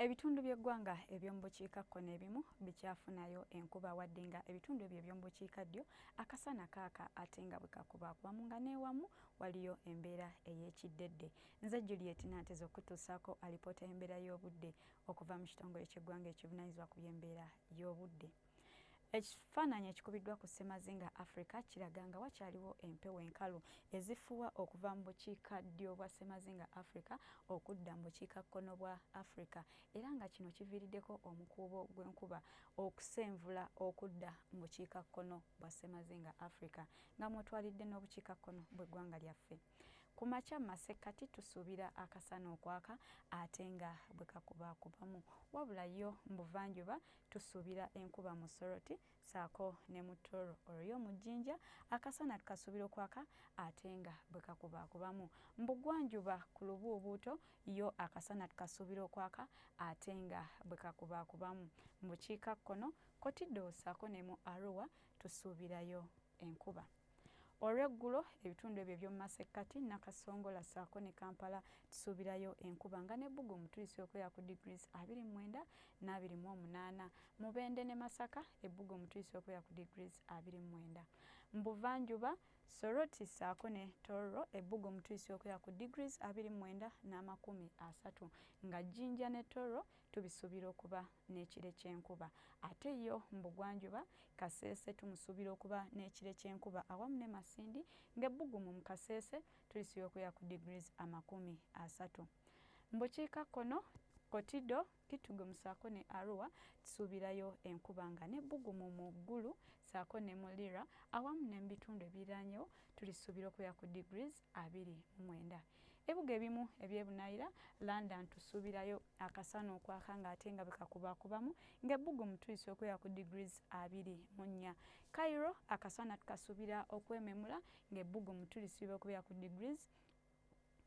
Ebitundu by'eggwanga eby'omu bukiikakkono ebimu bikyafunayo enkuba wadde nga ebitundu ebyo eby'omu bukiikaddyo akasana kaaka ate nga bwe kakubaakubamu nga n'ewamu waliyo embeera ey'ekiddedde. Nze Juliet Nanteza okutuusaako alipoota y'embeera y'obudde okuva mu kitongole ky'eggwanga ekivunaanyizibwa ku by'embeera y'obudde. Ekifaananyi ekikubiddwa ku ssemazinga Africa kiraga nga wakyaliwo empewo enkalu ezifuuwa okuva mu bukiikaddyo bwa ssemazinga Africa okudda mu bukiikakkono bwa Africa era nga kino kiviiriddeko omukuubo gw'enkuba okusenvula okudda mu bukiikakkono bwa ssemazinga Africa nga mwotwalidde n'obukiikakkono bw'eggwanga lyaffe. Ku makya mu masekkati tusuubira akasana okwaka ate nga bwe kakubaakubamu wabula yo mu buvanjuba tusuubira enkuba mu Soroti saako ne mu Toro olwo mu Jjinja akasana tukasuubira okwaka ate nga bwe kakubaakubamu. Mu bugwanjuba ku Lubuubuuto yo akasana tukasuubira okwaka ate nga bwe kakubaakubamu. Mu bukiikakkono Kotido saako ne mu Arua tusuubirayo enkuba. Olw'eggulo ebitundu ebyo eby'omu masekkati Nakasongola saako ne Kampala tusuubirayo enkuba nga ne Bbugumu tulisuubira okubeera ku degrees 29 n'28. Mubende ne Masaka Ebbugumu tulisuubira okubeera ku degrees 29. Mu buvanjuba Soroti saako ne Tororo Ebbugumu tulisuubira okubeera ku degrees 29 n'amakumi 30 nga Jjinja ne Tororo tubisuubira okuba n'ekire ky'enkuba. Ate yo mu bugwanjuba Kasese tumusuubira okuba n'ekire ky'enkuba awamu ne Masindi ng'Ebbugumu mu Kasese tulisuubira okubeera ku degrees 30. Mu bukiikakkono Kotido Kitugumu saako ne Arua tusuubirayo enkuba nga n'Ebbugumu mu ggulu saako ne mu Lira awamu ne mu bitundu ebiriraanyewo tulisuubira okubeera ku degrees 29. Ebibuga ebimu eby'ebunaayira London tusuubirayo akasana okwaka ng'ate nga bwe kakubaakubamu ng'Ebbugumu tulisuubira okubeera ku degrees 24. Cairo akasana tukasuubira okwememula ng'Ebbugumu tulisuubira okubeera ku degrees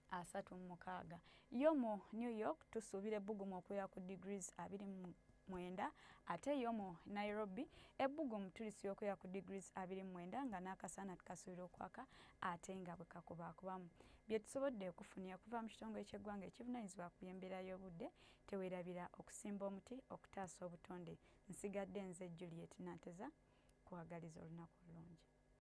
36. Yo mu New York tusuubira Ebbugumu okubeera ku degrees 29 ate yo mu Nairobi Ebbugumu tulisuubira okubeera ku degrees 29 nga n'akasana tukasuubira okwaka ate nga bwe kakubaakubamu. Bye tusobodde okufunira okuva mu kitongole ky'eggwanga ekivunaanyizibwa ku by'embeera y'obudde teweerabira okusimba omuti okutaasa obutonde. Nsigadde nze Juliet Nanteza kuwagaliza olunaku olulungi.